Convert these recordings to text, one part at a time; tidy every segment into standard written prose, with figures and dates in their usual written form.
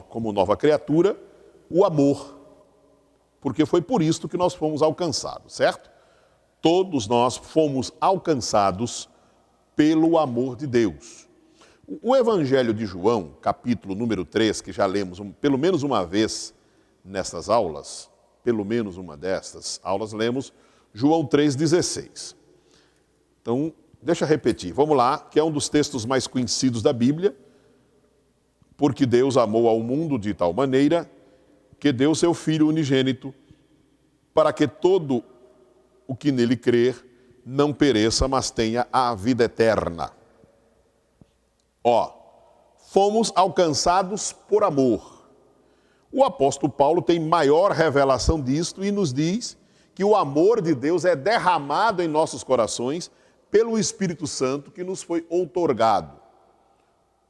como nova criatura, o amor. Porque foi por isso que nós fomos alcançados, certo? Todos nós fomos alcançados pelo amor de Deus. O Evangelho de João, capítulo número 3, que já lemos pelo menos uma vez nessas aulas, pelo menos uma destas aulas, lemos João 3,16. Então, deixa eu repetir, vamos lá, que é um dos textos mais conhecidos da Bíblia. Porque Deus amou ao mundo de tal maneira que deu seu Filho unigênito, para que todo o que nele crer não pereça, mas tenha a vida eterna. Fomos alcançados por amor. O apóstolo Paulo tem maior revelação disto e nos diz que o amor de Deus é derramado em nossos corações pelo Espírito Santo que nos foi outorgado.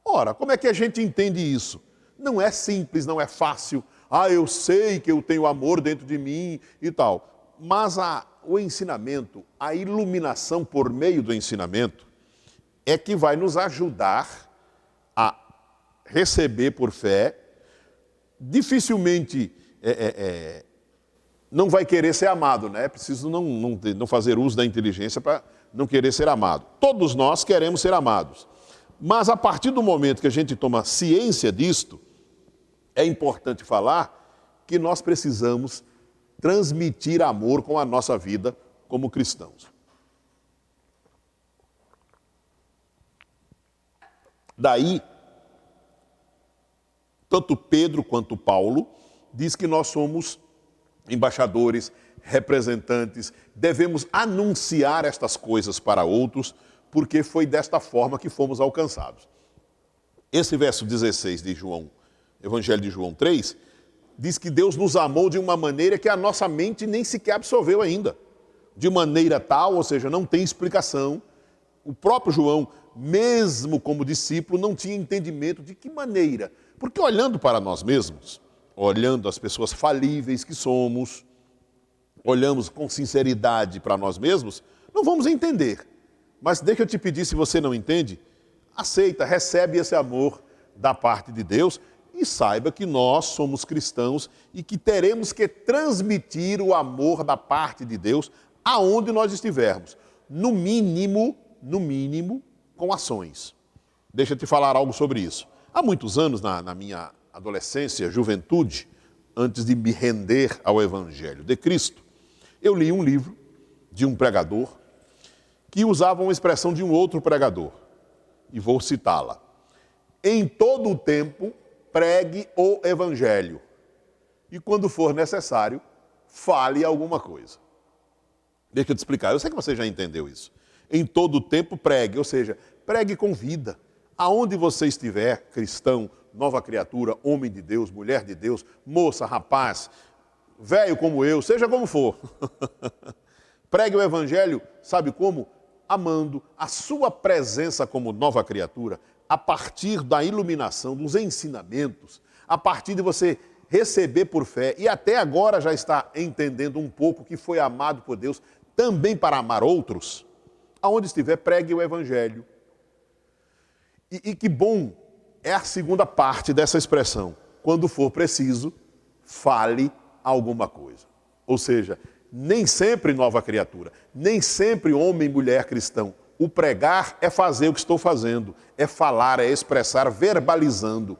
Ora, como é que a gente entende isso? Não é simples, não é fácil. Eu sei que eu tenho amor dentro de mim e tal. Mas o ensinamento, a iluminação por meio do ensinamento, é que vai nos ajudar a receber por fé. Dificilmente não vai querer ser amado, né? É preciso não fazer uso da inteligência para não querer ser amado. Todos nós queremos ser amados. Mas a partir do momento que a gente toma ciência disto, é importante falar que nós precisamos transmitir amor com a nossa vida como cristãos. Daí, tanto Pedro quanto Paulo diz que nós somos embaixadores, representantes, devemos anunciar estas coisas para outros, porque foi desta forma que fomos alcançados. Esse verso 16 de João, Evangelho de João 3, diz que Deus nos amou de uma maneira que a nossa mente nem sequer absorveu ainda. De maneira tal, ou seja, não tem explicação. O próprio João, mesmo como discípulo, não tinha entendimento de que maneira. Porque olhando para nós mesmos, olhando as pessoas falíveis que somos, olhamos com sinceridade para nós mesmos, não vamos entender. Mas deixa eu te pedir, se você não entende, aceita, recebe esse amor da parte de Deus e saiba que nós somos cristãos e que teremos que transmitir o amor da parte de Deus aonde nós estivermos. No mínimo, com ações. Deixa eu te falar algo sobre isso. Há muitos anos, na minha adolescência, juventude, antes de me render ao Evangelho de Cristo, eu li um livro de um pregador que usava uma expressão de um outro pregador, e vou citá-la. Em todo o tempo, pregue o Evangelho, e quando for necessário, fale alguma coisa. Deixa eu te explicar, eu sei que você já entendeu isso. Em todo o tempo, pregue, ou seja, pregue com vida. Aonde você estiver, cristão, nova criatura, homem de Deus, mulher de Deus, moça, rapaz, velho como eu, seja como for. Pregue o Evangelho, sabe como? Amando a sua presença como nova criatura, a partir da iluminação, dos ensinamentos, a partir de você receber por fé e até agora já está entendendo um pouco que foi amado por Deus também para amar outros, aonde estiver, pregue o Evangelho. E que bom é a segunda parte dessa expressão. Quando for preciso, fale alguma coisa. Ou seja, nem sempre nova criatura, nem sempre homem e mulher cristão. O pregar é fazer o que estou fazendo, é falar, é expressar, verbalizando.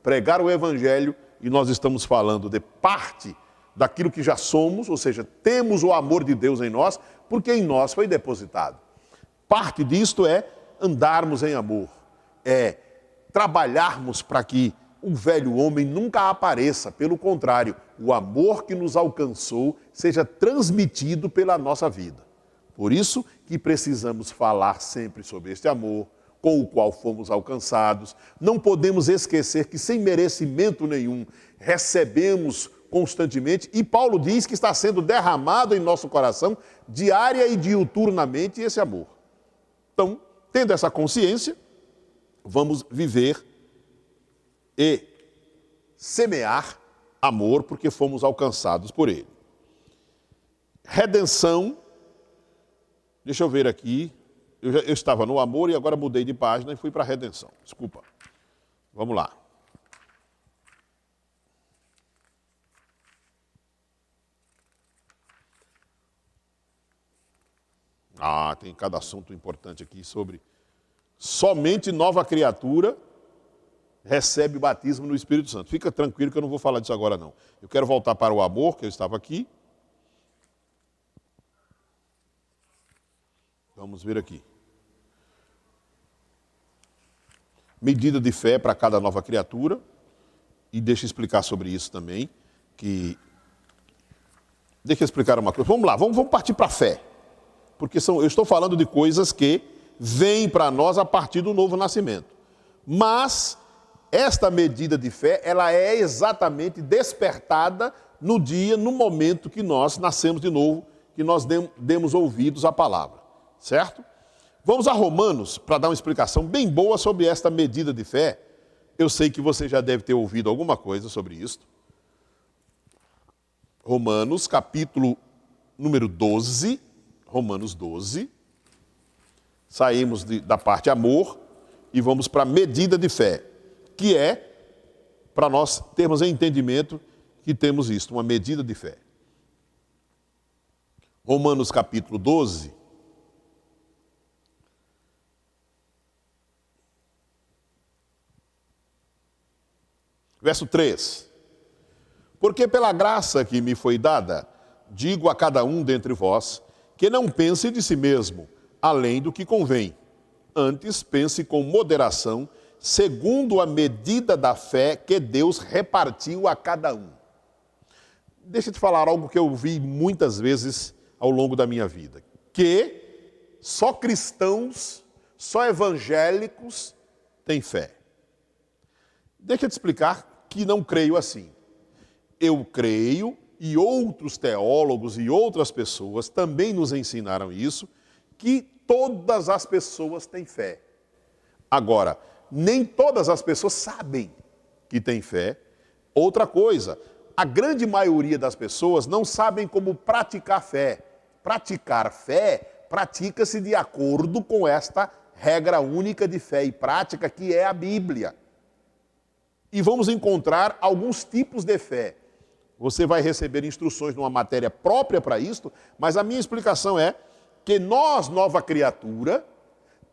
Pregar o Evangelho, e nós estamos falando de parte daquilo que já somos, ou seja, temos o amor de Deus em nós, porque em nós foi depositado. Parte disto é andarmos em amor, é trabalharmos para que o velho homem nunca apareça, pelo contrário, o amor que nos alcançou seja transmitido pela nossa vida. Por isso que precisamos falar sempre sobre este amor, com o qual fomos alcançados. Não podemos esquecer que sem merecimento nenhum recebemos constantemente, e Paulo diz que está sendo derramado em nosso coração diária e diuturnamente esse amor. Então, tendo essa consciência, vamos viver e semear amor, porque fomos alcançados por ele. Redenção, deixa eu ver aqui, eu estava no amor e agora mudei de página e fui para a redenção. Desculpa. Vamos lá. Tem cada assunto importante aqui sobre somente nova criatura recebe o batismo no Espírito Santo. Fica tranquilo que eu não vou falar disso agora não. Eu quero voltar para o amor, que eu estava aqui. Vamos ver aqui. Medida de fé para cada nova criatura. E deixa eu explicar sobre isso também. Deixa eu explicar uma coisa. Vamos lá, vamos partir para a fé. Porque eu estou falando de coisas que vêm para nós a partir do novo nascimento. Mas esta medida de fé, ela é exatamente despertada no dia, no momento que nós nascemos de novo, que nós demos ouvidos à palavra. Certo? Vamos a Romanos para dar uma explicação bem boa sobre esta medida de fé. Eu sei que você já deve ter ouvido alguma coisa sobre isso. Romanos, capítulo número 12. Romanos 12. Saímos da parte amor e vamos para a medida de fé, que é para nós termos em entendimento que temos isto, uma medida de fé. Romanos, capítulo 12. Verso 3. Porque pela graça que me foi dada, digo a cada um dentre vós, que não pense de si mesmo, além do que convém. Antes, pense com moderação, segundo a medida da fé que Deus repartiu a cada um. Deixa eu te falar algo que eu vi muitas vezes ao longo da minha vida. Que só cristãos, só evangélicos têm fé. Deixa eu te explicar que não creio assim. Eu creio, e outros teólogos e outras pessoas também nos ensinaram isso, que todas as pessoas têm fé. Agora, nem todas as pessoas sabem que têm fé. Outra coisa, a grande maioria das pessoas não sabem como praticar fé. Praticar fé, pratica-se de acordo com esta regra única de fé e prática, que é a Bíblia. E vamos encontrar alguns tipos de fé. Você vai receber instruções numa matéria própria para isto, mas a minha explicação é que nós, nova criatura,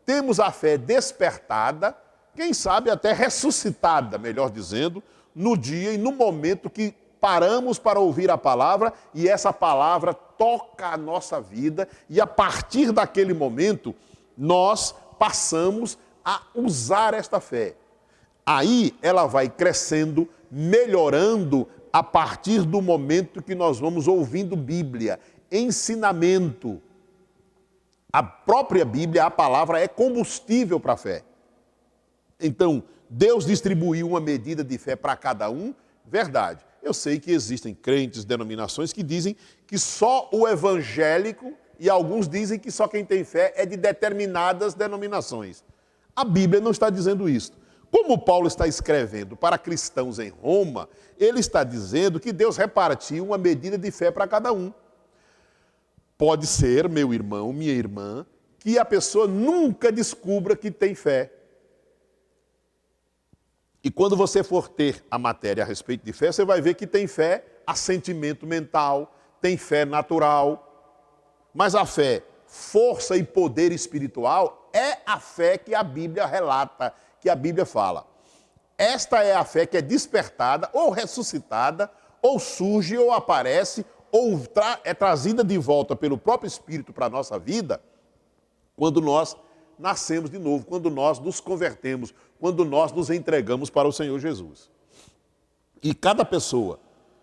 temos a fé despertada, quem sabe até ressuscitada, melhor dizendo, no dia e no momento que paramos para ouvir a palavra e essa palavra toca a nossa vida e a partir daquele momento nós passamos a usar esta fé. Aí ela vai crescendo, melhorando a partir do momento que nós vamos ouvindo Bíblia, ensinamento. A própria Bíblia, a palavra, é combustível para a fé. Então, Deus distribuiu uma medida de fé para cada um, verdade. Eu sei que existem crentes, denominações que dizem que só o evangélico, e alguns dizem que só quem tem fé é de determinadas denominações. A Bíblia não está dizendo isso. Como Paulo está escrevendo para cristãos em Roma, ele está dizendo que Deus repartiu uma medida de fé para cada um. Pode ser, meu irmão, minha irmã, que a pessoa nunca descubra que tem fé. E quando você for ter a matéria a respeito de fé, você vai ver que tem fé a sentimento mental, tem fé natural. Mas a fé, força e poder espiritual, é a fé que a Bíblia relata, que a Bíblia fala. Esta é a fé que é despertada, ou ressuscitada, ou surge, ou aparece, ou é trazida de volta pelo próprio Espírito para a nossa vida, quando nós nascemos de novo, quando nós nos convertemos, quando nós nos entregamos para o Senhor Jesus. E cada pessoa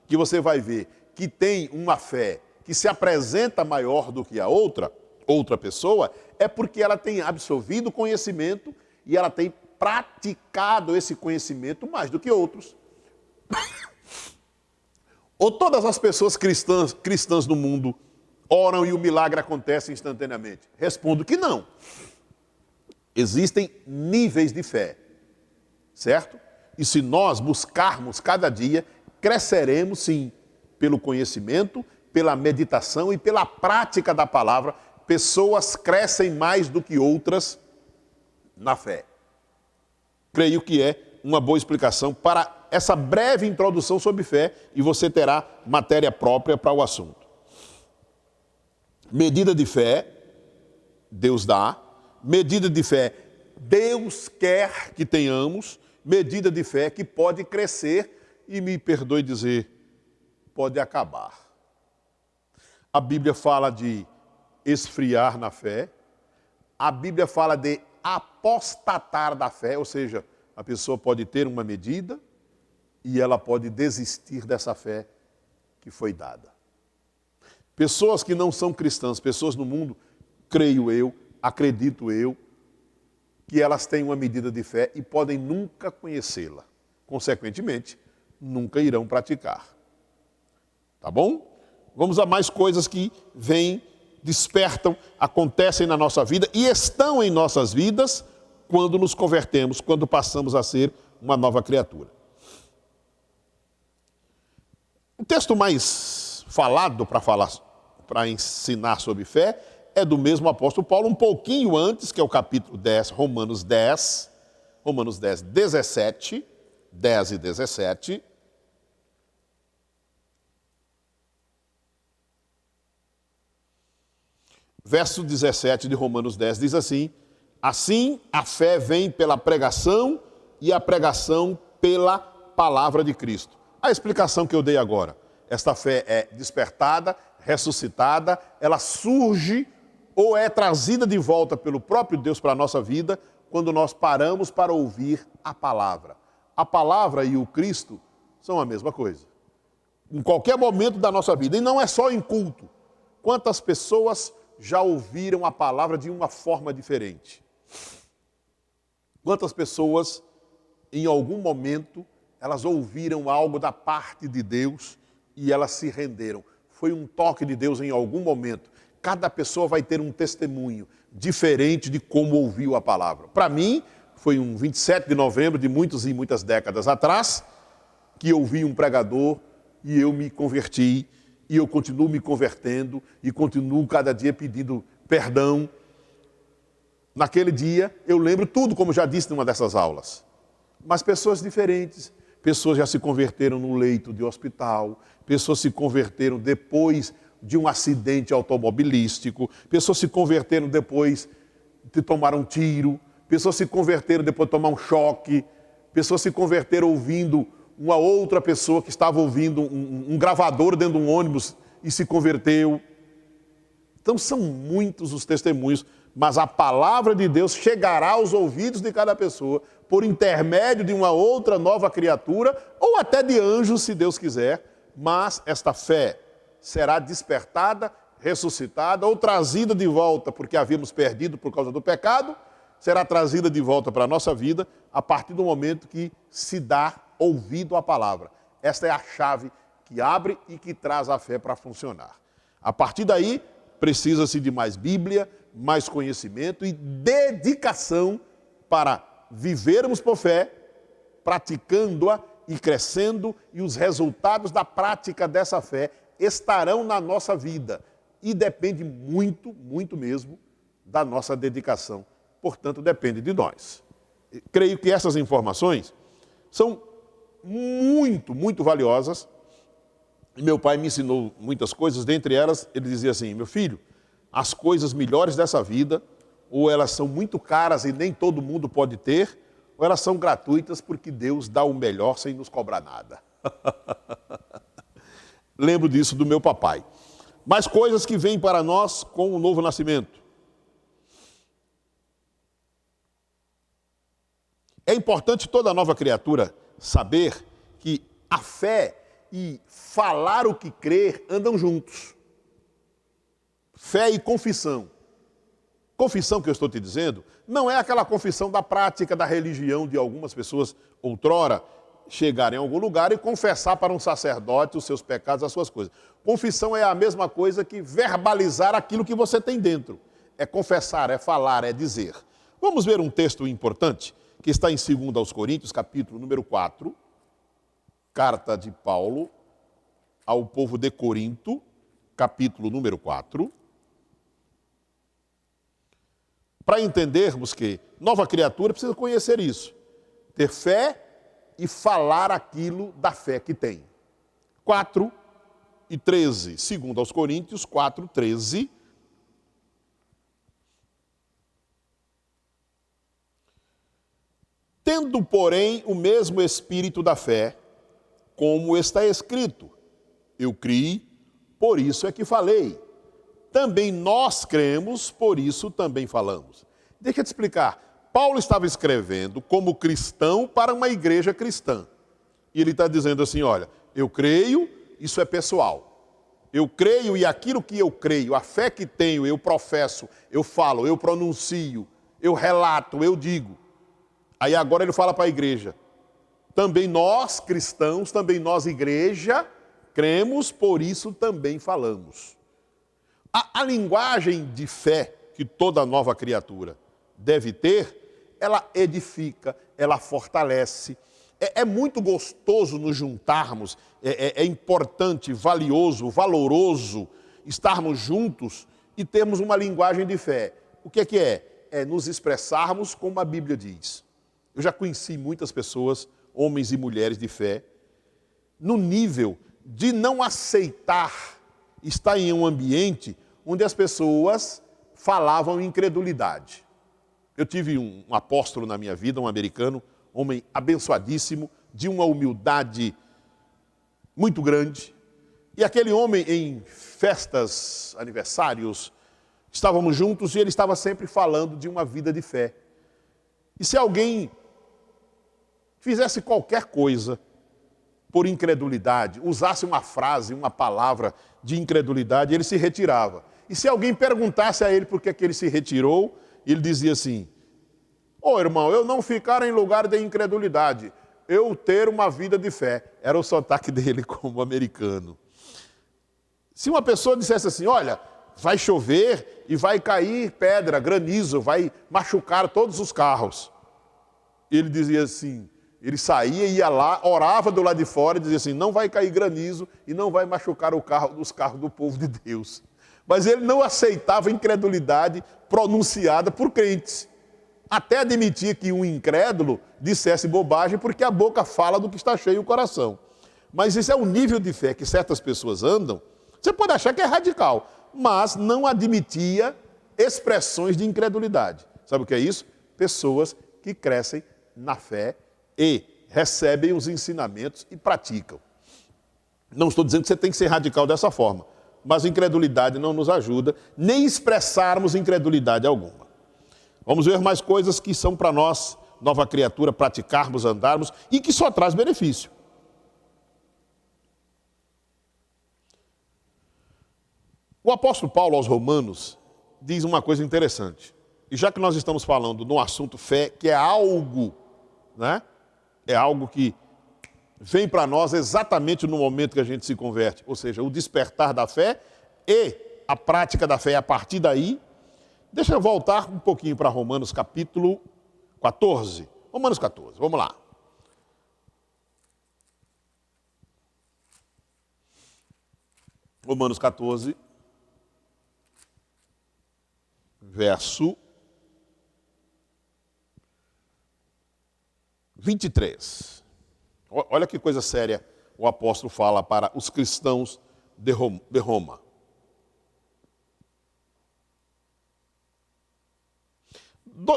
que você vai ver que tem uma fé que se apresenta maior do que a outra pessoa, é porque ela tem absorvido conhecimento e ela tem praticado esse conhecimento mais do que outros. Ou todas as pessoas cristãs no mundo oram e o milagre acontece instantaneamente? Respondo que não. Existem níveis de fé, certo? E se nós buscarmos cada dia, cresceremos sim, pelo conhecimento, pela meditação e pela prática da palavra. Pessoas crescem mais do que outras na fé. Creio que é uma boa explicação para essa breve introdução sobre fé e você terá matéria própria para o assunto. Medida de fé Deus dá, medida de fé Deus quer que tenhamos, medida de fé que pode crescer e, me perdoe dizer, pode acabar. A Bíblia fala de esfriar na fé, a Bíblia fala de apostatar da fé, ou seja, a pessoa pode ter uma medida e ela pode desistir dessa fé que foi dada. Pessoas que não são cristãs, pessoas no mundo, creio eu, acredito eu, que elas têm uma medida de fé e podem nunca conhecê-la. Consequentemente, nunca irão praticar. Tá bom? Vamos a mais coisas que vêm, despertam, acontecem na nossa vida e estão em nossas vidas quando nos convertemos, quando passamos a ser uma nova criatura. O texto mais falado para ensinar sobre fé é do mesmo apóstolo Paulo, um pouquinho antes, que é o capítulo 10, Romanos 10, 17, 10 e 17. Verso 17 de Romanos 10 diz assim: assim a fé vem pela pregação e a pregação pela palavra de Cristo. A explicação que eu dei agora, esta fé é despertada, ressuscitada, ela surge ou é trazida de volta pelo próprio Deus para a nossa vida quando nós paramos para ouvir a palavra. A palavra e o Cristo são a mesma coisa. Em qualquer momento da nossa vida, e não é só em culto. Quantas pessoas já ouviram a palavra de uma forma diferente? Quantas pessoas, em algum momento, elas ouviram algo da parte de Deus e elas se renderam? Foi um toque de Deus em algum momento. Cada pessoa vai ter um testemunho diferente de como ouviu a palavra. Para mim, foi um 27 de novembro de muitas e muitas décadas atrás, que eu ouvi um pregador e eu me converti, e eu continuo me convertendo, e continuo cada dia pedindo perdão. Naquele dia, eu lembro tudo, como já disse numa dessas aulas. Mas pessoas diferentes, pessoas já se converteram no leito de hospital, pessoas se converteram depois de um acidente automobilístico, pessoas se converteram depois de tomar um tiro, pessoas se converteram depois de tomar um choque, pessoas se converteram ouvindo uma outra pessoa que estava ouvindo um gravador dentro de um ônibus e se converteu. Então são muitos os testemunhos, mas a palavra de Deus chegará aos ouvidos de cada pessoa por intermédio de uma outra nova criatura ou até de anjos, se Deus quiser, mas esta fé será despertada, ressuscitada ou trazida de volta, porque havíamos perdido por causa do pecado, será trazida de volta para a nossa vida a partir do momento que se dá ouvido à palavra. Esta é a chave que abre e que traz a fé para funcionar. A partir daí, precisa-se de mais Bíblia, mais conhecimento e dedicação para vivermos por fé, praticando-a e crescendo, e os resultados da prática dessa fé estarão na nossa vida. E depende muito, muito mesmo da nossa dedicação. Portanto, depende de nós. Creio que essas informações são muito, muito valiosas. E meu pai me ensinou muitas coisas, dentre elas, ele dizia assim: meu filho, as coisas melhores dessa vida, ou elas são muito caras e nem todo mundo pode ter, ou elas são gratuitas porque Deus dá o melhor sem nos cobrar nada. Lembro disso do meu papai. Mas coisas que vêm para nós com o novo nascimento. É importante toda nova criatura saber que a fé e falar o que crer andam juntos. Fé e confissão. Confissão que eu estou te dizendo não é aquela confissão da prática da religião de algumas pessoas outrora chegarem a algum lugar e confessar para um sacerdote os seus pecados, as suas coisas. Confissão é a mesma coisa que verbalizar aquilo que você tem dentro. É confessar, é falar, é dizer. Vamos ver um texto importante que está em 2 aos Coríntios, capítulo número 4, carta de Paulo ao povo de Corinto, capítulo número 4. Para entendermos que nova criatura precisa conhecer isso, ter fé e falar aquilo da fé que tem. 4 e 13, 2 aos Coríntios 4, 13. Tendo, porém, o mesmo espírito da fé, como está escrito, eu criei, por isso é que falei. Também nós cremos, por isso também falamos. Deixa eu te explicar. Paulo estava escrevendo como cristão para uma igreja cristã. E ele está dizendo assim, olha, eu creio, isso é pessoal. Eu creio e aquilo que eu creio, a fé que tenho, eu professo, eu falo, eu pronuncio, eu relato, eu digo. Aí agora ele fala para a igreja. Também nós, cristãos, também nós, igreja, cremos, por isso também falamos. A linguagem de fé que toda nova criatura deve ter, ela edifica, ela fortalece. É muito gostoso nos juntarmos, é importante, valioso, valoroso estarmos juntos e termos uma linguagem de fé. O que é? É nos expressarmos como a Bíblia diz. Eu já conheci muitas pessoas, homens e mulheres de fé, no nível de não aceitar estar em um ambiente onde as pessoas falavam incredulidade. Eu tive um apóstolo na minha vida, um americano, homem abençoadíssimo, de uma humildade muito grande. E aquele homem, em festas, aniversários, estávamos juntos e ele estava sempre falando de uma vida de fé. E se alguém fizesse qualquer coisa por incredulidade, usasse uma frase, uma palavra de incredulidade, ele se retirava. E se alguém perguntasse a ele por que ele se retirou, ele dizia assim, ô irmão, eu não ficar em lugar de incredulidade, eu ter uma vida de fé. Era o sotaque dele como americano. Se uma pessoa dissesse assim, olha, vai chover e vai cair pedra, granizo, vai machucar todos os carros. Ele dizia assim, ele saía, ia lá, orava do lado de fora e dizia assim, não vai cair granizo e não vai machucar os carros do povo de Deus. Mas ele não aceitava a incredulidade pronunciada por crentes. Até admitia que um incrédulo dissesse bobagem porque a boca fala do que está cheio o coração. Mas esse é o nível de fé que certas pessoas andam. Você pode achar que é radical, mas não admitia expressões de incredulidade. Sabe o que é isso? Pessoas que crescem na fé e recebem os ensinamentos e praticam. Não estou dizendo que você tem que ser radical dessa forma, mas a incredulidade não nos ajuda, nem expressarmos incredulidade alguma. Vamos ver mais coisas que são para nós, nova criatura, praticarmos, andarmos e que só traz benefício. O apóstolo Paulo aos Romanos diz uma coisa interessante. E já que nós estamos falando no assunto fé, que é algo, né? É algo que vem para nós exatamente no momento que a gente se converte. Ou seja, o despertar da fé e a prática da fé a partir daí. Deixa eu voltar um pouquinho para Romanos capítulo 14. Romanos 14, vamos lá. Romanos 14, verso 23. Olha que coisa séria o apóstolo fala para os cristãos de Roma.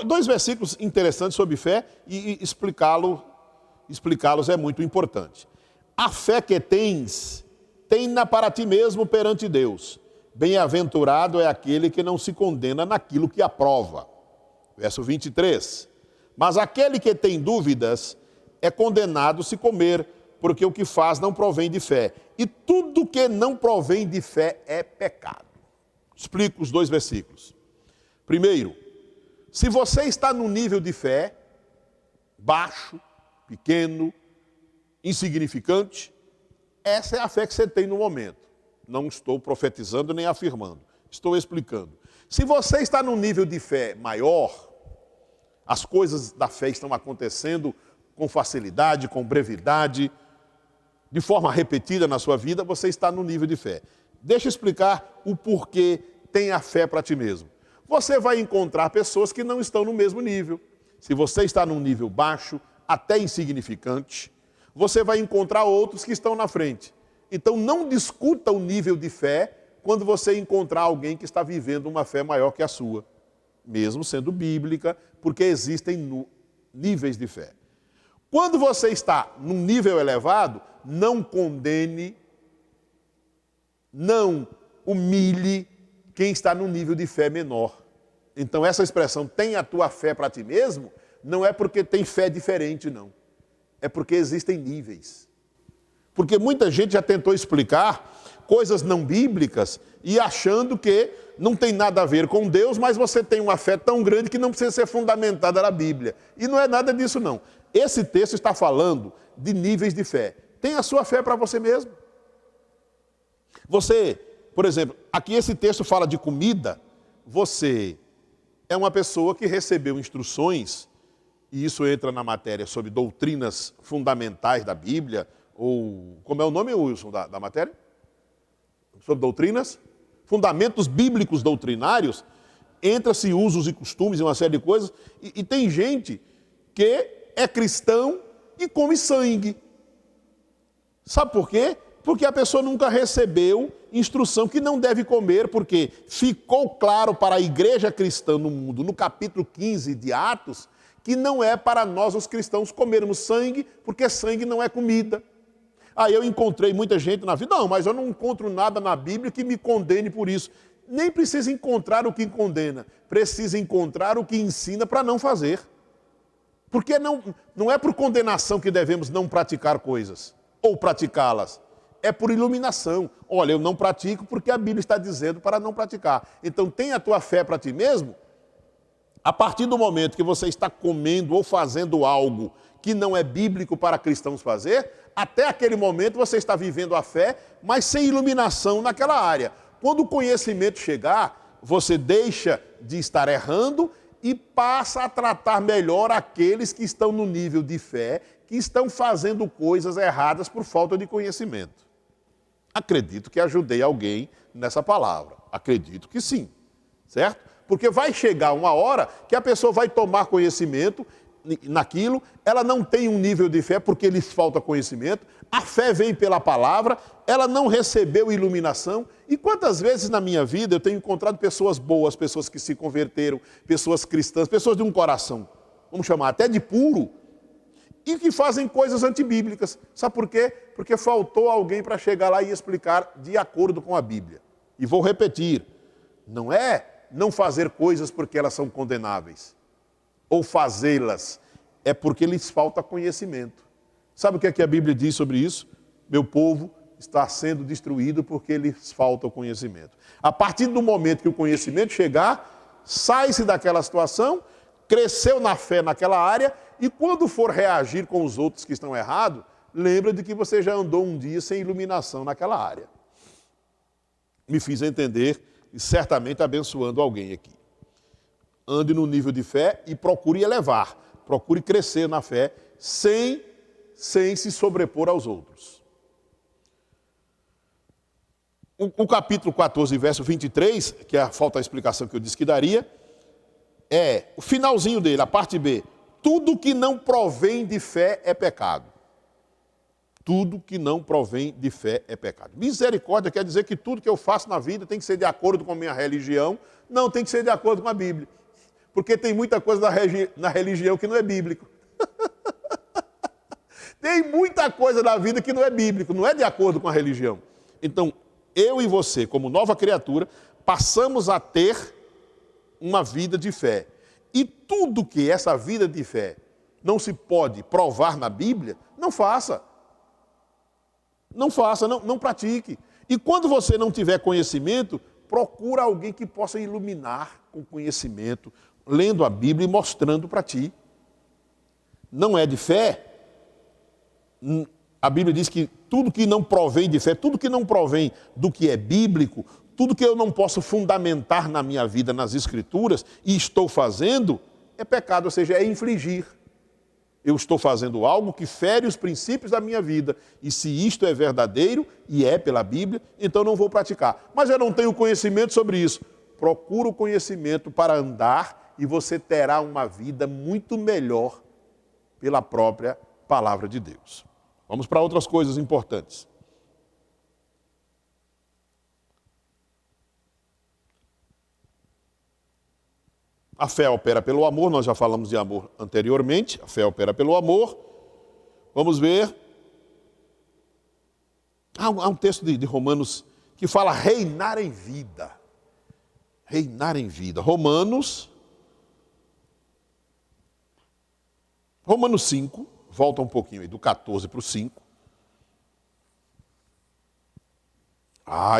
Dois versículos interessantes sobre fé e explicá-los é muito importante. A fé que tens, tem-na para ti mesmo perante Deus. Bem-aventurado é aquele que não se condena naquilo que aprova. Verso 23. Mas aquele que tem dúvidas é condenado se comer, porque o que faz não provém de fé. E tudo que não provém de fé é pecado. Explico os dois versículos. Primeiro, se você está num nível de fé baixo, pequeno, insignificante, essa é a fé que você tem no momento. Não estou profetizando nem afirmando, estou explicando. Se você está num nível de fé maior, as coisas da fé estão acontecendo com facilidade, com brevidade, de forma repetida na sua vida, você está no nível de fé. Deixa eu explicar o porquê tem a fé para ti mesmo. Você vai encontrar pessoas que não estão no mesmo nível. Se você está num nível baixo, até insignificante, você vai encontrar outros que estão na frente. Então não discuta o nível de fé quando você encontrar alguém que está vivendo uma fé maior que a sua, mesmo sendo bíblica, porque existem níveis de fé. Quando você está num nível elevado, não condene, não humilhe quem está num nível de fé menor. Então essa expressão, tem a tua fé para ti mesmo, não é porque tem fé diferente, não. É porque existem níveis. Porque muita gente já tentou explicar coisas não bíblicas e achando que não tem nada a ver com Deus, mas você tem uma fé tão grande que não precisa ser fundamentada na Bíblia. E não é nada disso, não. Esse texto está falando de níveis de fé. Tem a sua fé para você mesmo. Você, por exemplo, aqui esse texto fala de comida. Você é uma pessoa que recebeu instruções, e isso entra na matéria sobre doutrinas fundamentais da Bíblia, ou como é o nome, Wilson, da matéria? Sobre doutrinas? Fundamentos bíblicos doutrinários, entra-se usos e costumes e uma série de coisas, e tem gente que é cristão e come sangue. Sabe por quê? Porque a pessoa nunca recebeu instrução que não deve comer, porque ficou claro para a igreja cristã no mundo, no capítulo 15 de Atos, que não é para nós os cristãos comermos sangue, porque sangue não é comida. Aí eu encontrei muita gente na vida, não, mas eu não encontro nada na Bíblia que me condene por isso. Nem precisa encontrar o que condena, precisa encontrar o que ensina para não fazer. Porque não é por condenação que devemos não praticar coisas, ou praticá-las. É por iluminação. Olha, eu não pratico porque a Bíblia está dizendo para não praticar. Então, tem a tua fé para ti mesmo. A partir do momento que você está comendo ou fazendo algo que não é bíblico para cristãos fazer, até aquele momento você está vivendo a fé, mas sem iluminação naquela área. Quando o conhecimento chegar, você deixa de estar errando e passa a tratar melhor aqueles que estão no nível de fé, que estão fazendo coisas erradas por falta de conhecimento. Acredito que ajudei alguém nessa palavra. Acredito que sim, certo? Porque vai chegar uma hora que a pessoa vai tomar conhecimento naquilo, ela não tem um nível de fé porque lhes falta conhecimento, a fé vem pela palavra, ela não recebeu iluminação. E quantas vezes na minha vida eu tenho encontrado pessoas boas, pessoas que se converteram, pessoas cristãs, pessoas de um coração, vamos chamar até de puro, e que fazem coisas antibíblicas. Sabe por quê? Porque faltou alguém para chegar lá e explicar de acordo com a Bíblia. E vou repetir, não é não fazer coisas porque elas são condenáveis, ou fazê-las, é porque lhes falta conhecimento. Sabe o que é que a Bíblia diz sobre isso? Meu povo está sendo destruído porque lhes falta o conhecimento. A partir do momento que o conhecimento chegar, sai-se daquela situação, cresceu na fé naquela área, e quando for reagir com os outros que estão errados, lembra de que você já andou um dia sem iluminação naquela área. Me fiz entender e certamente abençoando alguém aqui. Ande no nível de fé e procure elevar, procure crescer na fé sem se sobrepor aos outros. O capítulo 14, verso 23, que falta a explicação que eu disse que daria, é o finalzinho dele, a parte B. Tudo que não provém de fé é pecado. Tudo que não provém de fé é pecado. Misericórdia quer dizer que tudo que eu faço na vida tem que ser de acordo com a minha religião, não tem que ser de acordo com a Bíblia. Porque tem muita coisa na religião que não é bíblico. Tem muita coisa na vida que não é bíblico, não é de acordo com a religião. Então, eu e você, como nova criatura, passamos a ter uma vida de fé. E tudo que essa vida de fé não se pode provar na Bíblia, não faça. Não faça, não pratique. E quando você não tiver conhecimento, procura alguém que possa iluminar com conhecimento, lendo a Bíblia e mostrando para ti. Não é de fé? A Bíblia diz que tudo que não provém de fé, tudo que não provém do que é bíblico, tudo que eu não posso fundamentar na minha vida, nas Escrituras, e estou fazendo, é pecado, ou seja, é infligir. Eu estou fazendo algo que fere os princípios da minha vida. E se isto é verdadeiro, e é pela Bíblia, então não vou praticar. Mas eu não tenho conhecimento sobre isso. Procura o conhecimento para andar e você terá uma vida muito melhor pela própria palavra de Deus. Vamos para outras coisas importantes. A fé opera pelo amor, nós já falamos de amor anteriormente, a fé opera pelo amor. Vamos ver. Há um texto de Romanos que fala reinar em vida. Reinar em vida. Romanos 5, volta um pouquinho aí, do 14 para o 5.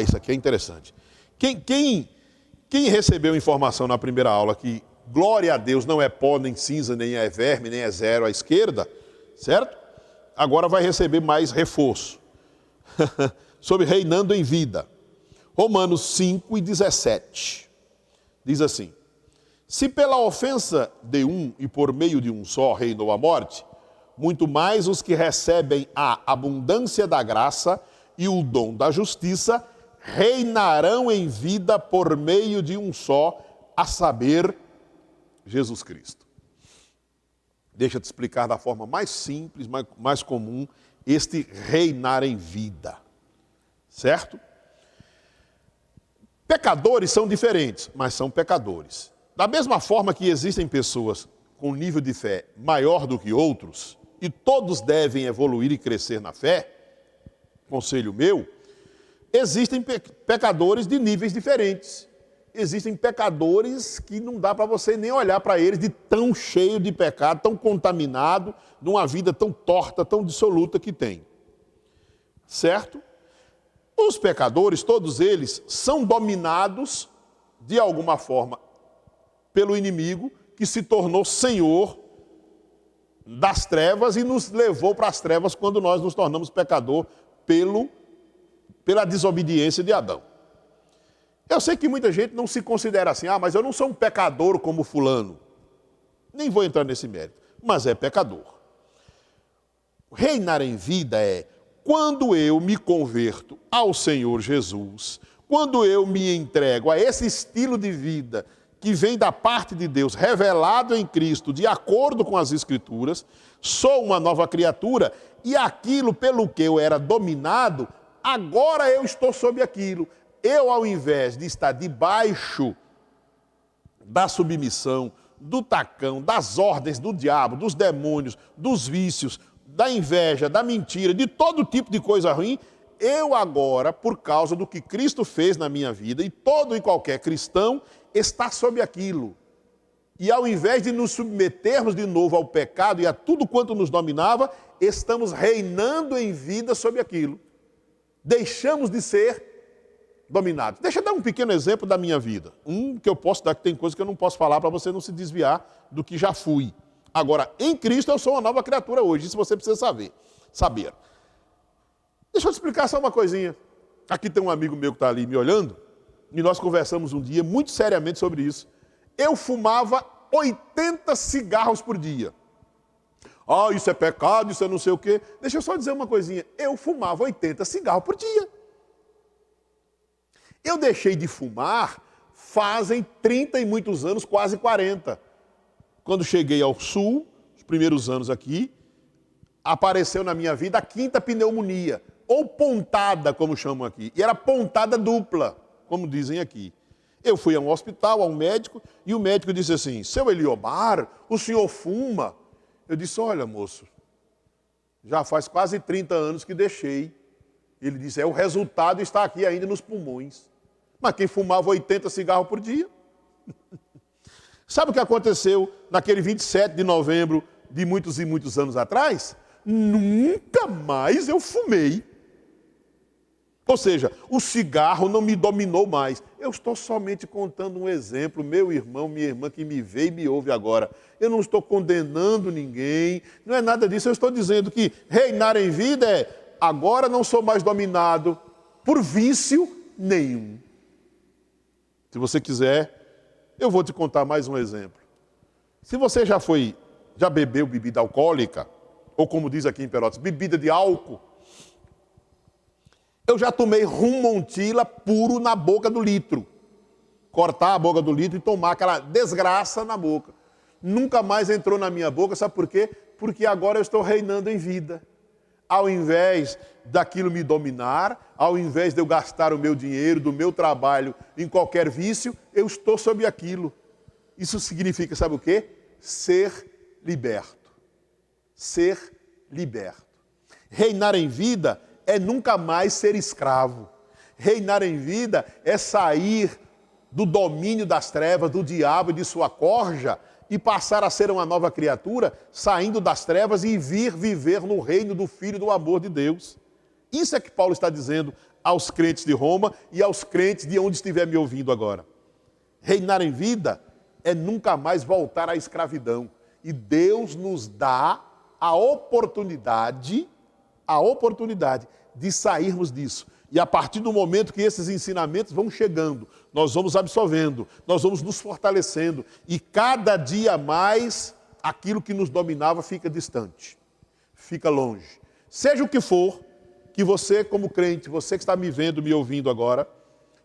Isso aqui é interessante. Quem recebeu informação na primeira aula que glória a Deus não é pó, nem cinza, nem é verme, nem é zero à esquerda, certo? Agora vai receber mais reforço. Sobre reinando em vida. Romanos 5 e 17. Diz assim: se pela ofensa de um e por meio de um só reinou a morte, muito mais os que recebem a abundância da graça e o dom da justiça reinarão em vida por meio de um só, a saber, Jesus Cristo. Deixa eu te explicar da forma mais simples, mais comum, este reinar em vida. Certo? Pecadores são diferentes, mas são pecadores. Da mesma forma que existem pessoas com nível de fé maior do que outros, e todos devem evoluir e crescer na fé, conselho meu, existem pecadores de níveis diferentes. Existem pecadores que não dá para você nem olhar para eles de tão cheio de pecado, tão contaminado, de uma vida tão torta, tão dissoluta que tem. Certo? Os pecadores, todos eles, são dominados, de alguma forma, pelo inimigo que se tornou senhor das trevas e nos levou para as trevas quando nós nos tornamos pecador pela desobediência de Adão. Eu sei que muita gente não se considera assim, mas eu não sou um pecador como fulano. Nem vou entrar nesse mérito, mas é pecador. Reinar em vida é quando eu me converto ao Senhor Jesus, quando eu me entrego a esse estilo de vida que vem da parte de Deus, revelado em Cristo, de acordo com as Escrituras, sou uma nova criatura e aquilo pelo que eu era dominado, agora eu estou sob aquilo. Eu, ao invés de estar debaixo da submissão, do tacão, das ordens do diabo, dos demônios, dos vícios, da inveja, da mentira, de todo tipo de coisa ruim, eu agora, por causa do que Cristo fez na minha vida, e todo e qualquer cristão está sob aquilo. E ao invés de nos submetermos de novo ao pecado e a tudo quanto nos dominava, estamos reinando em vida sob aquilo. Deixamos de ser dominados. Deixa eu dar um pequeno exemplo da minha vida. Que eu posso dar, que tem coisa que eu não posso falar para você não se desviar do que já fui. Agora, em Cristo eu sou uma nova criatura hoje, isso você precisa saber. Deixa eu te explicar só uma coisinha. Aqui tem um amigo meu que está ali me olhando, e nós conversamos um dia muito seriamente sobre isso. Eu fumava 80 cigarros por dia. Isso é pecado, isso é não sei o quê. Deixa eu só dizer uma coisinha. Eu fumava 80 cigarros por dia. Eu deixei de fumar fazem 30 e muitos anos, quase 40. Quando cheguei ao sul, os primeiros anos aqui, apareceu na minha vida a 5ª pneumonia, ou pontada, como chamam aqui. E era pontada dupla, como dizem aqui. Eu fui a um hospital, a um médico, e o médico disse assim: seu Eliomar, o senhor fuma? Eu disse: olha, moço, já faz quase 30 anos que deixei. Ele disse: o resultado está aqui ainda nos pulmões. Mas quem fumava 80 cigarros por dia? Sabe o que aconteceu naquele 27 de novembro de muitos e muitos anos atrás? Nunca mais eu fumei. Ou seja, o cigarro não me dominou mais. Eu estou somente contando um exemplo, meu irmão, minha irmã que me vê e me ouve agora. Eu não estou condenando ninguém, não é nada disso. Eu estou dizendo que reinar em vida é: agora não sou mais dominado por vício nenhum. Se você quiser, eu vou te contar mais um exemplo. Se você já bebeu bebida alcoólica, ou como diz aqui em Pelotas, bebida de álcool, eu já tomei rum Montila puro na boca do litro. Cortar a boca do litro e tomar aquela desgraça na boca. Nunca mais entrou na minha boca, sabe por quê? Porque agora eu estou reinando em vida. Ao invés daquilo me dominar, ao invés de eu gastar o meu dinheiro, do meu trabalho em qualquer vício, eu estou sob aquilo. Isso significa, sabe o quê? Ser liberto. Ser liberto. Reinar em vida é nunca mais ser escravo. Reinar em vida é sair do domínio das trevas, do diabo e de sua corja e passar a ser uma nova criatura, saindo das trevas e vir viver no reino do Filho do amor de Deus. Isso é que Paulo está dizendo aos crentes de Roma e aos crentes de onde estiver me ouvindo agora. Reinar em vida é nunca mais voltar à escravidão. E Deus nos dá a oportunidade de sairmos disso. E a partir do momento que esses ensinamentos vão chegando, nós vamos absorvendo, nós vamos nos fortalecendo. E cada dia mais, aquilo que nos dominava fica distante, fica longe. Seja o que for, que você como crente, você que está me vendo, me ouvindo agora,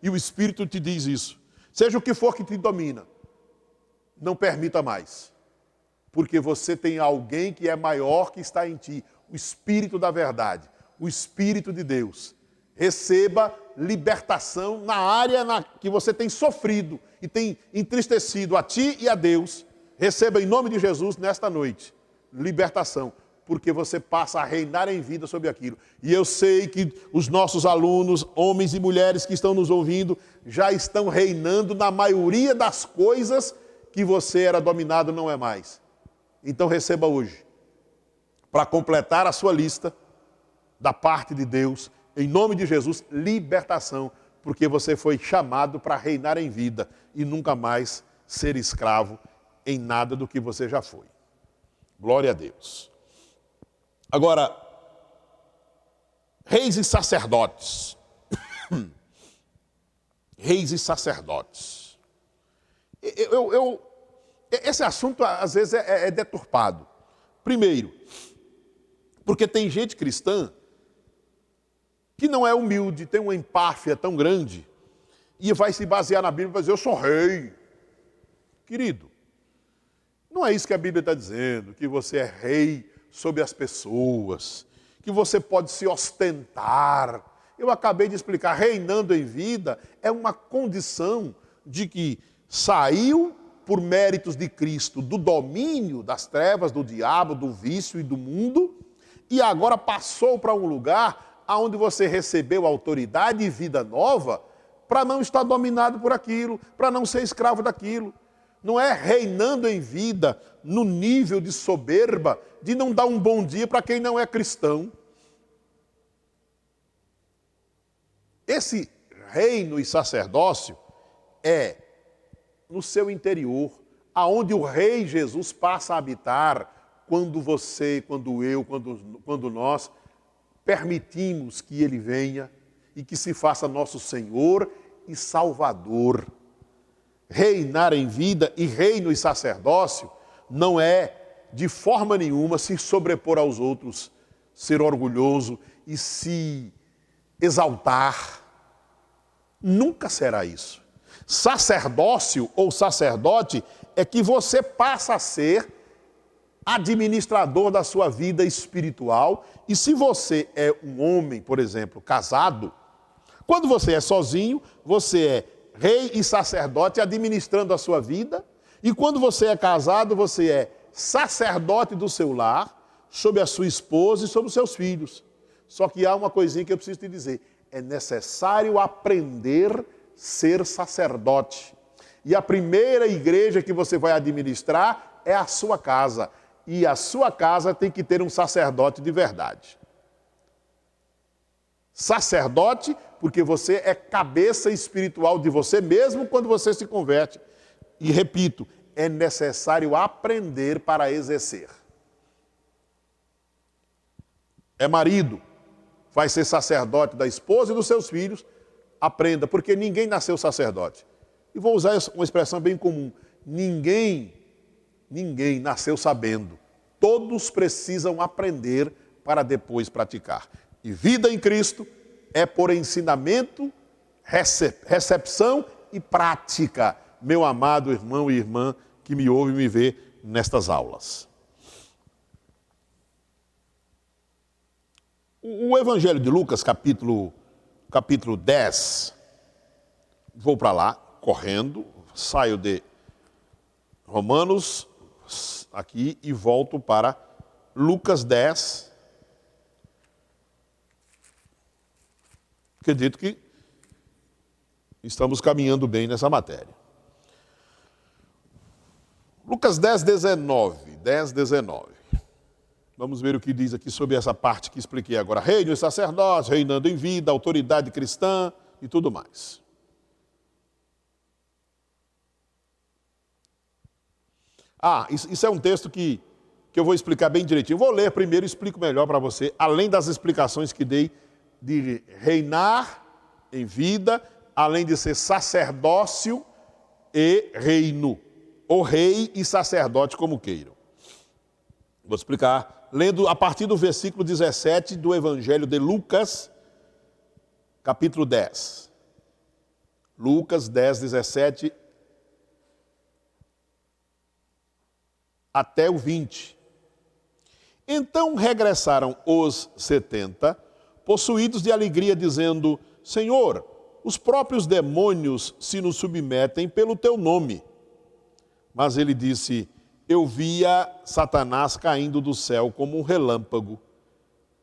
e o Espírito te diz isso. Seja o que for que te domina, não permita mais. Porque você tem alguém que é maior que está em ti, o Espírito da verdade, o Espírito de Deus. Receba libertação na área que você tem sofrido e tem entristecido a ti e a Deus. Receba em nome de Jesus nesta noite libertação, porque você passa a reinar em vida sobre aquilo. E eu sei que os nossos alunos, homens e mulheres que estão nos ouvindo, já estão reinando na maioria das coisas que você era dominado, não é mais. Então receba hoje, para completar a sua lista, da parte de Deus, em nome de Jesus, libertação, porque você foi chamado para reinar em vida e nunca mais ser escravo em nada do que você já foi. Glória a Deus. Agora, reis e sacerdotes. Reis e sacerdotes. Esse assunto, às vezes, é deturpado. Primeiro, porque tem gente cristã que não é humilde, tem uma empáfia tão grande e vai se basear na Bíblia e vai dizer, eu sou rei. Querido, não é isso que a Bíblia está dizendo, que você é rei sobre as pessoas, que você pode se ostentar. Eu acabei de explicar, reinando em vida é uma condição de que saiu por méritos de Cristo do domínio das trevas, do diabo, do vício e do mundo, e agora passou para um lugar onde você recebeu autoridade e vida nova para não estar dominado por aquilo, para não ser escravo daquilo. Não é reinando em vida no nível de soberba, de não dar um bom dia para quem não é cristão. Esse reino e sacerdócio é no seu interior, aonde o Rei Jesus passa a habitar quando você, quando eu, quando nós permitimos que Ele venha e que se faça nosso Senhor e Salvador. Reinar em vida e reino e sacerdócio não é de forma nenhuma se sobrepor aos outros, ser orgulhoso e se exaltar. Nunca será isso. Sacerdócio ou sacerdote é que você passa a ser administrador da sua vida espiritual. E se você é um homem, por exemplo, casado, quando você é sozinho, você é rei e sacerdote administrando a sua vida. E quando você é casado, você é sacerdote do seu lar, sobre a sua esposa e sobre os seus filhos. Só que há uma coisinha que eu preciso te dizer. É necessário aprender a ser sacerdote. E a primeira igreja que você vai administrar é a sua casa. E a sua casa tem que ter um sacerdote de verdade. Sacerdote, porque você é cabeça espiritual de você mesmo quando você se converte. E repito, é necessário aprender para exercer. É marido, vai ser sacerdote da esposa e dos seus filhos, aprenda, porque ninguém nasceu sacerdote. E vou usar uma expressão bem comum. Ninguém nasceu sabendo. Todos precisam aprender para depois praticar. E vida em Cristo é por ensinamento, recepção e prática. Meu amado irmão e irmã que me ouve e me vê nestas aulas. O Evangelho de Lucas, capítulo 10, vou para lá, correndo, saio de Romanos aqui e volto para Lucas 10, Acredito que estamos caminhando bem nessa matéria. Lucas 10, 19. Vamos ver o que diz aqui sobre essa parte que expliquei agora. Reino e sacerdócio, reinando em vida, autoridade cristã e tudo mais. Isso é um texto que eu vou explicar bem direitinho. Vou ler primeiro e explico melhor para você, além das explicações que dei de reinar em vida, além de ser sacerdócio e reino, ou rei e sacerdote, como queiram. Vou explicar, lendo a partir do versículo 17 do Evangelho de Lucas, capítulo 10. Lucas 10, 17 até o 20. Então regressaram os 70, possuídos de alegria, dizendo: Senhor, os próprios demônios se nos submetem pelo teu nome. Mas ele disse: eu via Satanás caindo do céu como um relâmpago.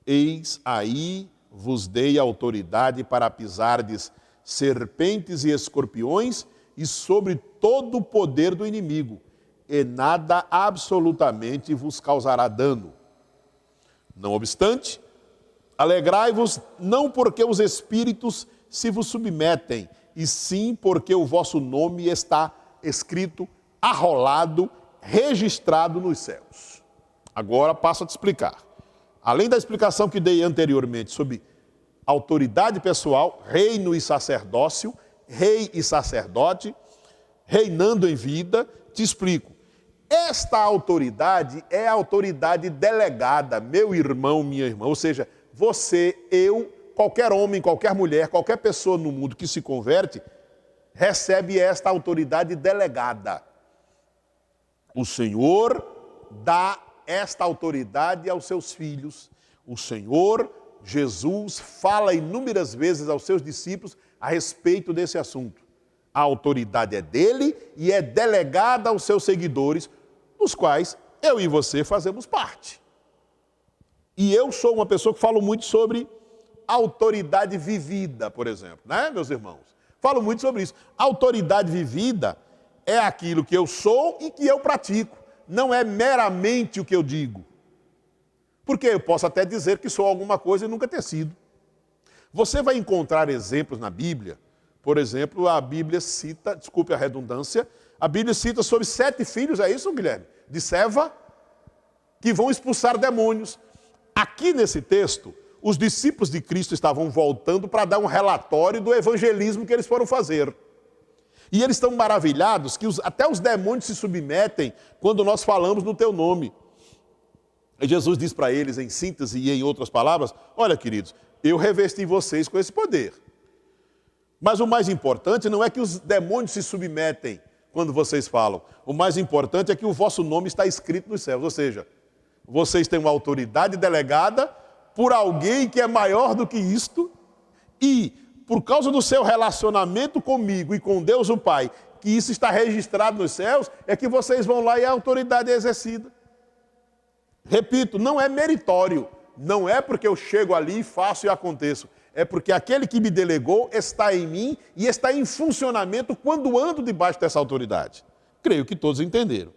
Eis aí vos dei autoridade para pisardes serpentes e escorpiões e sobre todo o poder do inimigo, e nada absolutamente vos causará dano. Não obstante, alegrai-vos não porque os espíritos se vos submetem, e sim porque o vosso nome está escrito, arrolado, registrado nos céus. Agora passo a te explicar. Além da explicação que dei anteriormente sobre autoridade pessoal, reino e sacerdócio, rei e sacerdote, reinando em vida, te explico. Esta autoridade é a autoridade delegada, meu irmão, minha irmã, ou seja, você, eu, qualquer homem, qualquer mulher, qualquer pessoa no mundo que se converte, recebe esta autoridade delegada. O Senhor dá esta autoridade aos seus filhos. O Senhor, Jesus, fala inúmeras vezes aos seus discípulos a respeito desse assunto. A autoridade é dele e é delegada aos seus seguidores, dos quais eu e você fazemos parte. E eu sou uma pessoa que falo muito sobre autoridade vivida, por exemplo, né, meus irmãos? Falo muito sobre isso. Autoridade vivida é aquilo que eu sou e que eu pratico. Não é meramente o que eu digo. Porque eu posso até dizer que sou alguma coisa e nunca ter sido. Você vai encontrar exemplos na Bíblia. Por exemplo, a Bíblia cita, desculpe a redundância, a Bíblia cita sobre 7 filhos, é isso, Guilherme? De Seva, que vão expulsar demônios. Aqui nesse texto, os discípulos de Cristo estavam voltando para dar um relatório do evangelismo que eles foram fazer. E eles estão maravilhados que até os demônios se submetem quando nós falamos no teu nome. E Jesus diz para eles, em síntese e em outras palavras: olha, queridos, eu revesti vocês com esse poder. Mas o mais importante não é que os demônios se submetem quando vocês falam. O mais importante é que o vosso nome está escrito nos céus. Ou seja, vocês têm uma autoridade delegada por alguém que é maior do que isto, e por causa do seu relacionamento comigo e com Deus o Pai, que isso está registrado nos céus, é que vocês vão lá e a autoridade é exercida. Repito, não é meritório, não é porque eu chego ali, faço e aconteço. É porque aquele que me delegou está em mim e está em funcionamento quando ando debaixo dessa autoridade. Creio que todos entenderam.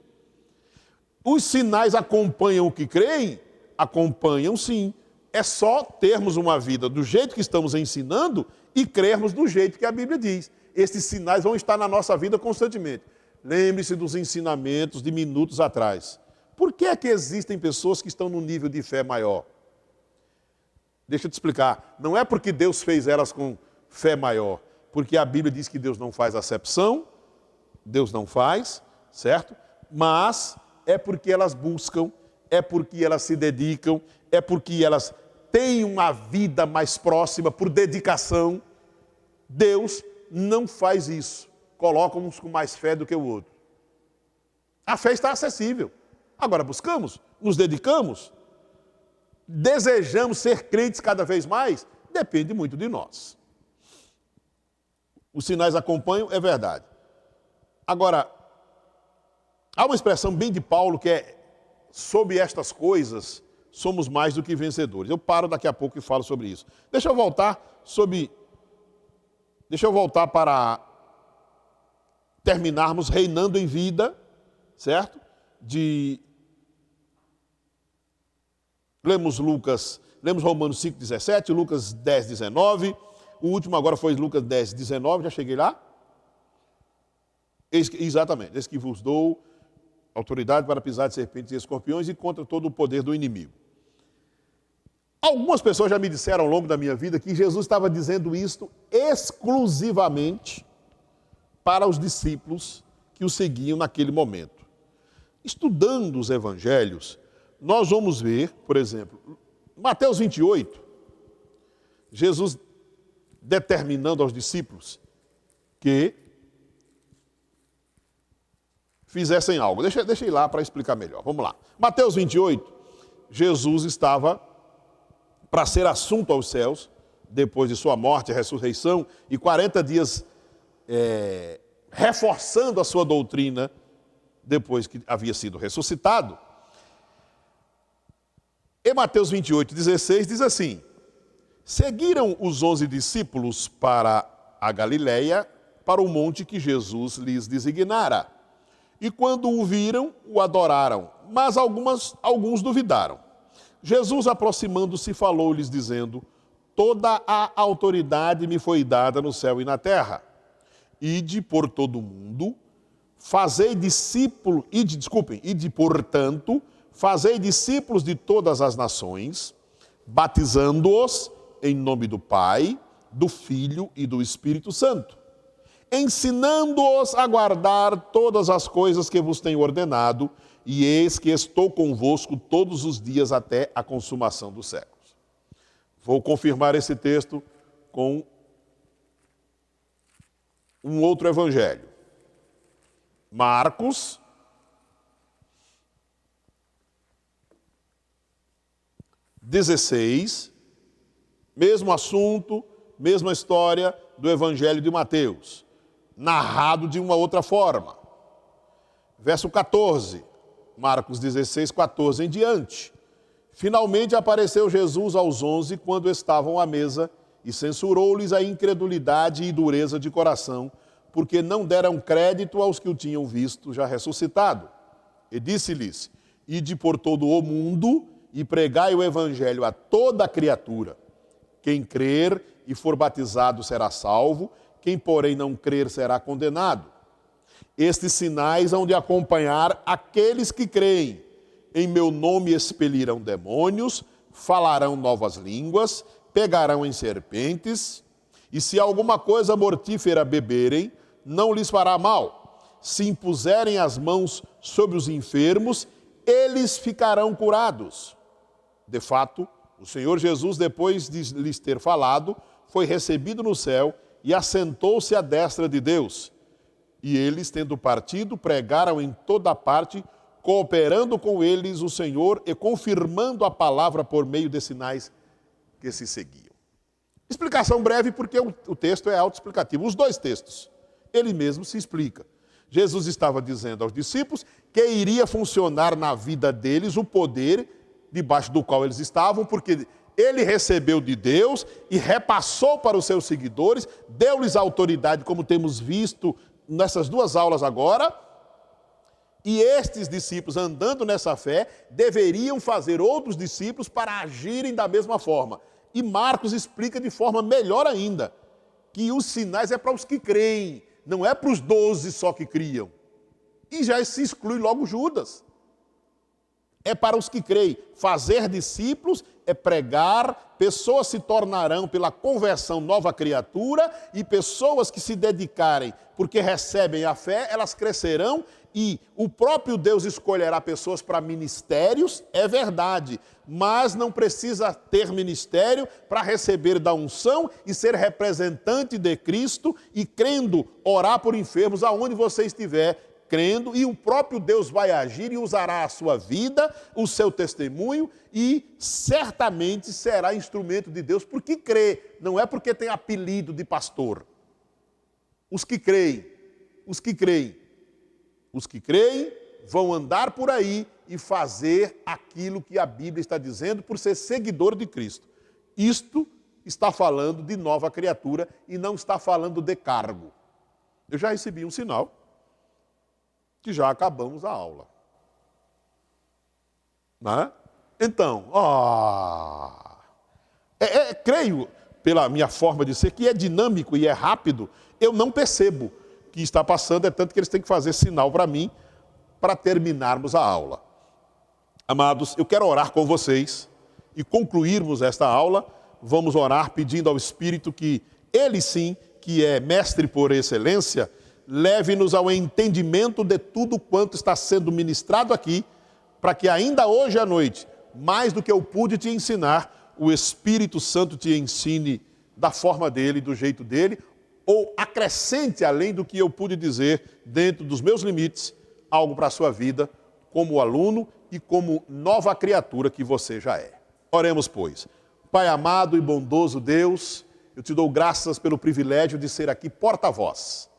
Os sinais acompanham o que creem? Acompanham sim. É só termos uma vida do jeito que estamos ensinando e crermos do jeito que a Bíblia diz. Esses sinais vão estar na nossa vida constantemente. Lembre-se dos ensinamentos de minutos atrás. Por que é que existem pessoas que estão num nível de fé maior? Deixa eu te explicar. Não é porque Deus fez elas com fé maior, porque a Bíblia diz que Deus não faz acepção, Deus não faz, certo? Mas é porque elas buscam, é porque elas se dedicam, é porque elas têm uma vida mais próxima por dedicação. Deus não faz isso. Coloca uns com mais fé do que o outro. A fé está acessível. Agora buscamos, nos dedicamos, desejamos ser crentes cada vez mais, depende muito de nós. Os sinais acompanham, é verdade. Agora, há uma expressão bem de Paulo que é: sob estas coisas somos mais do que vencedores. Eu paro daqui a pouco e falo sobre isso. Deixa eu voltar sobre Deixa eu voltar para terminarmos reinando em vida, certo? Lemos Romanos 5,17, Lucas 10,19. O último agora foi Lucas 10,19, já cheguei lá? Exatamente, eis que vos dou autoridade para pisar de serpentes e escorpiões e contra todo o poder do inimigo. Algumas pessoas já me disseram ao longo da minha vida que Jesus estava dizendo isto exclusivamente para os discípulos que o seguiam naquele momento. Estudando os evangelhos, nós vamos ver, por exemplo, Mateus 28, Jesus determinando aos discípulos que fizessem algo. Deixa eu ir lá para explicar melhor. Vamos lá. Mateus 28, Jesus estava para ser assunto aos céus, depois de sua morte e ressurreição, e 40 dias reforçando a sua doutrina, depois que havia sido ressuscitado. Em Mateus 28, 16, diz assim: seguiram os 11 discípulos para a Galileia, para o monte que Jesus lhes designara. E quando o viram, o adoraram, mas alguns duvidaram. Jesus, aproximando-se, falou-lhes, dizendo: toda a autoridade me foi dada no céu e na terra. Ide por todo o mundo, portanto, fazei discípulos de todas as nações, batizando-os em nome do Pai, do Filho e do Espírito Santo, ensinando-os a guardar todas as coisas que vos tenho ordenado, e eis que estou convosco todos os dias até a consumação dos séculos. Vou confirmar esse texto com um outro evangelho. Marcos, XVI, mesmo assunto, mesma história do evangelho de Mateus, narrado de uma outra forma. Verso 14, Marcos 16, 14 em diante. Finalmente apareceu Jesus aos 11 quando estavam à mesa e censurou-lhes a incredulidade e dureza de coração, porque não deram crédito aos que o tinham visto já ressuscitado. E disse-lhes: ide por todo o mundo e pregai o evangelho a toda criatura. Quem crer e for batizado será salvo, quem porém não crer será condenado. Estes sinais hão de acompanhar aqueles que creem. Em meu nome expelirão demônios, falarão novas línguas, pegarão em serpentes, e se alguma coisa mortífera beberem, não lhes fará mal. Se impuserem as mãos sobre os enfermos, eles ficarão curados. De fato, o Senhor Jesus, depois de lhes ter falado, foi recebido no céu e assentou-se à destra de Deus. E eles, tendo partido, pregaram em toda parte, cooperando com eles o Senhor e confirmando a palavra por meio de sinais que se seguiam. Explicação breve, porque o texto é autoexplicativo. Os dois textos, ele mesmo se explica. Jesus estava dizendo aos discípulos que iria funcionar na vida deles o poder debaixo do qual eles estavam, porque ele recebeu de Deus e repassou para os seus seguidores, deu-lhes autoridade, como temos visto nessas duas aulas agora, e estes discípulos, andando nessa fé, deveriam fazer outros discípulos para agirem da mesma forma. E Marcos explica de forma melhor ainda, que os sinais é para os que creem, não é para os 12 só que criam. E já se exclui logo Judas. É para os que creem. Fazer discípulos é pregar, pessoas se tornarão pela conversão nova criatura, e pessoas que se dedicarem porque recebem a fé, elas crescerão, e o próprio Deus escolherá pessoas para ministérios, é verdade, mas não precisa ter ministério para receber da unção e ser representante de Cristo e, crendo, orar por enfermos aonde você estiver, crendo, e o próprio Deus vai agir e usará a sua vida, o seu testemunho, e certamente será instrumento de Deus porque crê, não é porque tem apelido de pastor. Os que creem vão andar por aí e fazer aquilo que a Bíblia está dizendo por ser seguidor de Cristo. Isto está falando de nova criatura e não está falando de cargo. Eu já recebi um sinal que já acabamos a aula. Né? Então, creio, pela minha forma de ser, que é dinâmico e é rápido, eu não percebo que está passando, é tanto que eles têm que fazer sinal para mim, para terminarmos a aula. Amados, eu quero orar com vocês e concluirmos esta aula. Vamos orar pedindo ao Espírito que Ele sim, que é mestre por excelência, leve-nos ao entendimento de tudo quanto está sendo ministrado aqui, para que ainda hoje à noite, mais do que eu pude te ensinar, o Espírito Santo te ensine da forma dele, do jeito dele, ou acrescente, além do que eu pude dizer, dentro dos meus limites, algo para a sua vida, como aluno e como nova criatura que você já é. Oremos, pois. Pai amado e bondoso Deus, eu te dou graças pelo privilégio de ser aqui porta-voz.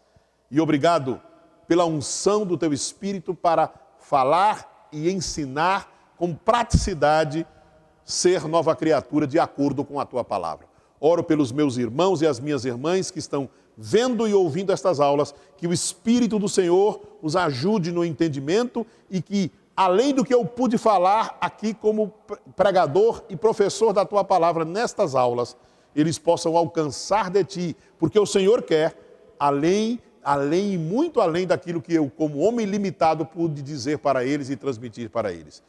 E obrigado pela unção do teu Espírito para falar e ensinar com praticidade, ser nova criatura de acordo com a tua palavra. Oro pelos meus irmãos e as minhas irmãs que estão vendo e ouvindo estas aulas, que o Espírito do Senhor os ajude no entendimento e que, além do que eu pude falar aqui como pregador e professor da tua palavra nestas aulas, eles possam alcançar de ti, porque o Senhor quer, além e muito além daquilo que eu, como homem limitado, pude dizer para eles e transmitir para eles.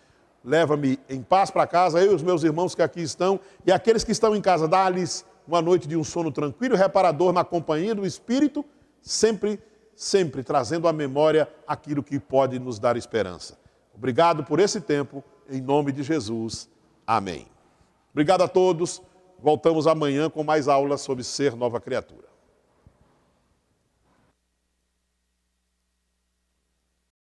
Leva-me em paz para casa, eu e os meus irmãos que aqui estão, e aqueles que estão em casa, dá-lhes uma noite de um sono tranquilo e reparador na companhia do Espírito, sempre trazendo à memória aquilo que pode nos dar esperança. Obrigado por esse tempo, em nome de Jesus. Amém. Obrigado a todos. Voltamos amanhã com mais aulas sobre ser nova criatura.